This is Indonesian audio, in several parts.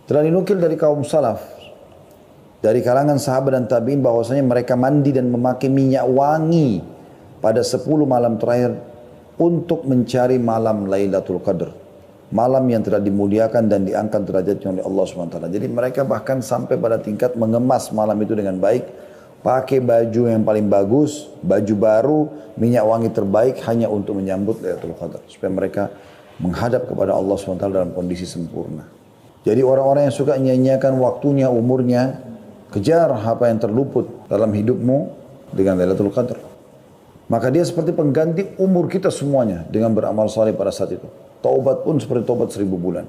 Telah dinukil dari kaum salaf, dari kalangan sahabat dan tabi'in bahwasanya mereka mandi dan memakai minyak wangi pada 10 malam terakhir untuk mencari malam Lailatul Qadar. Malam yang telah dimuliakan dan diangkat derajatnya oleh Allah SWT. Jadi mereka bahkan sampai pada tingkat mengemas malam itu dengan baik. Pakai baju yang paling bagus, baju baru, minyak wangi terbaik hanya untuk menyambut Lailatul Qadar. Supaya mereka menghadap kepada Allah SWT dalam kondisi sempurna. Jadi orang-orang yang suka nyanyiakan waktunya, umurnya, kejar apa yang terluput dalam hidupmu dengan Lailatul Qadar. Maka dia seperti pengganti umur kita semuanya dengan beramal saleh pada saat itu. Taubat pun seperti taubat 1000 bulan.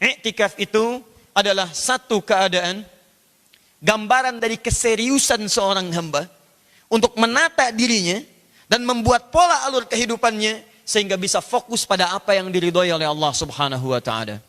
I'tikaf itu adalah satu keadaan, gambaran dari keseriusan seorang hamba untuk menata dirinya dan membuat pola alur kehidupannya sehingga bisa fokus pada apa yang diridhoi oleh Allah Subhanahu wa taala.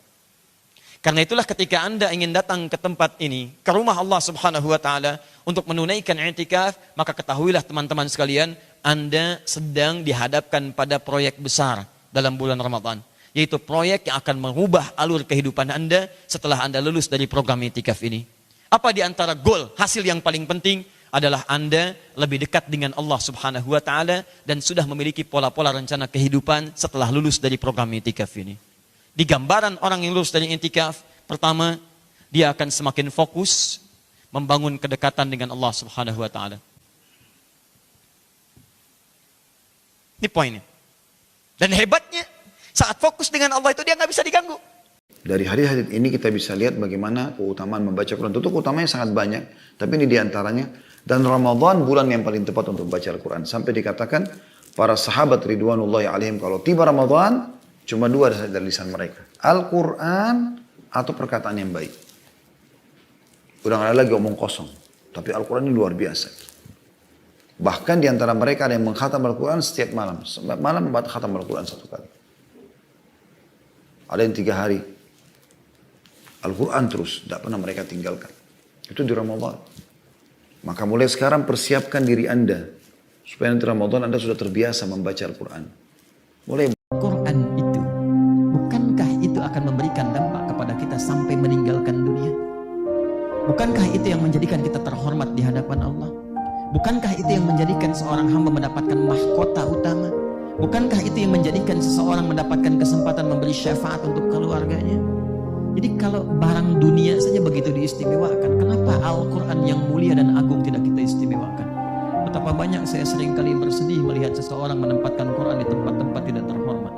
Karena itulah ketika Anda ingin datang ke tempat ini, ke rumah Allah Subhanahu wa taala untuk menunaikan i'tikaf, maka ketahuilah teman-teman sekalian, Anda sedang dihadapkan pada proyek besar dalam bulan Ramadan, yaitu proyek yang akan mengubah alur kehidupan Anda setelah Anda lulus dari program i'tikaf ini. Apa di antara goal, hasil yang paling penting adalah Anda lebih dekat dengan Allah Subhanahu wa taala dan sudah memiliki pola-pola rencana kehidupan setelah lulus dari program i'tikaf ini. Di gambaran orang yang lulus dari i'tikaf, pertama, dia akan semakin fokus membangun kedekatan dengan Allah Subhanahu wa taala. Ini poinnya. Dan hebatnya, saat fokus dengan Allah itu dia nggak bisa diganggu. Dari hadis-hadis ini kita bisa lihat bagaimana keutamaan membaca Quran. Tentu keutamanya sangat banyak, tapi ini diantaranya. Dan Ramadan bulan yang paling tepat untuk membaca Al-Quran. Sampai dikatakan para sahabat ridwanullahi alaihim kalau tiba Ramadan, cuma 2 dari lisan mereka. Al-Quran atau perkataan yang baik. Udah gak ada lagi omong kosong. Tapi Al-Quran ini luar biasa. Bahkan di antara mereka ada yang mengkhatam Al-Quran setiap malam. Setiap malam khatam Al-Quran 1 kali. Ada yang 3 hari. Al-Quran terus. Tidak pernah mereka tinggalkan. Itu di Ramadan. Maka mulai sekarang persiapkan diri Anda. Supaya nanti Ramadan Anda sudah terbiasa membaca Al-Quran. Mulai Quran itu, bukankah itu akan memberikan dampak kepada kita sampai meninggalkan dunia? Bukankah itu yang menjadikan kita terhormat di hadapan Allah? Bukankah itu yang menjadikan seorang hamba mendapatkan mahkota utama? Bukankah itu yang menjadikan seseorang mendapatkan kesempatan memberi syafaat untuk keluarganya? Jadi kalau barang dunia saja begitu diistimewakan, kenapa Al-Quran yang mulia dan agung tidak kita istimewakan? Betapa banyak saya seringkali bersedih melihat seseorang menempatkan Quran di tempat-tempat tidak terhormat,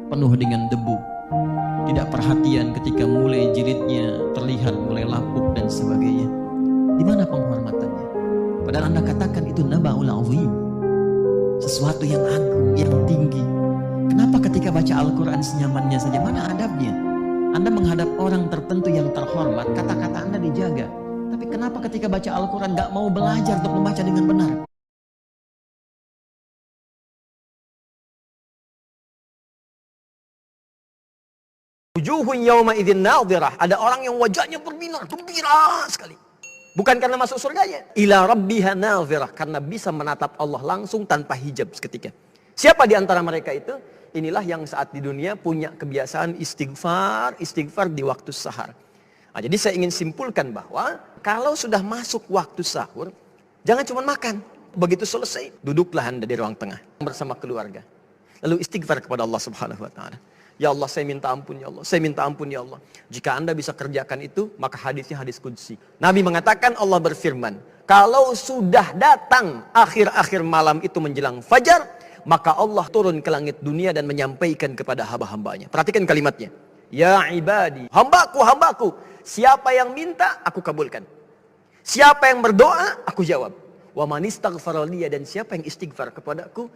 penuh dengan debu, tidak perhatian ketika mulai jilidnya terlihat mulai lapuk dan sebagainya. Di mana penghormatannya? Padahal Anda katakan itu naba'ul azim, sesuatu yang agung, yang tinggi. Kenapa ketika baca Al-Quran senyamannya saja? Mana adabnya? Anda menghadap orang tertentu yang terhormat, kata-kata Anda dijaga. Tapi kenapa ketika baca Al-Quran gak mau belajar untuk membaca dengan benar? Wujuhun yawma idzin nadhirah. Ada orang yang wajahnya berbinar, gembira sekali. Bukan karena masuk surganya. Ila rabbiha nadhirah. Karena bisa menatap Allah langsung tanpa hijab seketika. Siapa di antara mereka itu? Inilah yang saat di dunia punya kebiasaan istighfar di waktu sahar. Nah, jadi saya ingin simpulkan bahwa kalau sudah masuk waktu sahur, jangan cuma makan. Begitu selesai, duduklah Anda di ruang tengah bersama keluarga. Lalu istighfar kepada Allah Subhanahu wa taala. Ya Allah, saya minta ampun ya Allah. Saya minta ampun ya Allah. Jika Anda bisa kerjakan itu, maka hadisnya hadis qudsi. Nabi mengatakan, Allah berfirman, kalau sudah datang akhir-akhir malam itu menjelang fajar, maka Allah turun ke langit dunia dan menyampaikan kepada hamba-hambanya. Perhatikan kalimatnya. Ya ibadi, hambaku, siapa yang minta, aku kabulkan. Siapa yang berdoa, aku jawab. Wa man istaghfara liya, dan siapa yang istighfar kepadaku,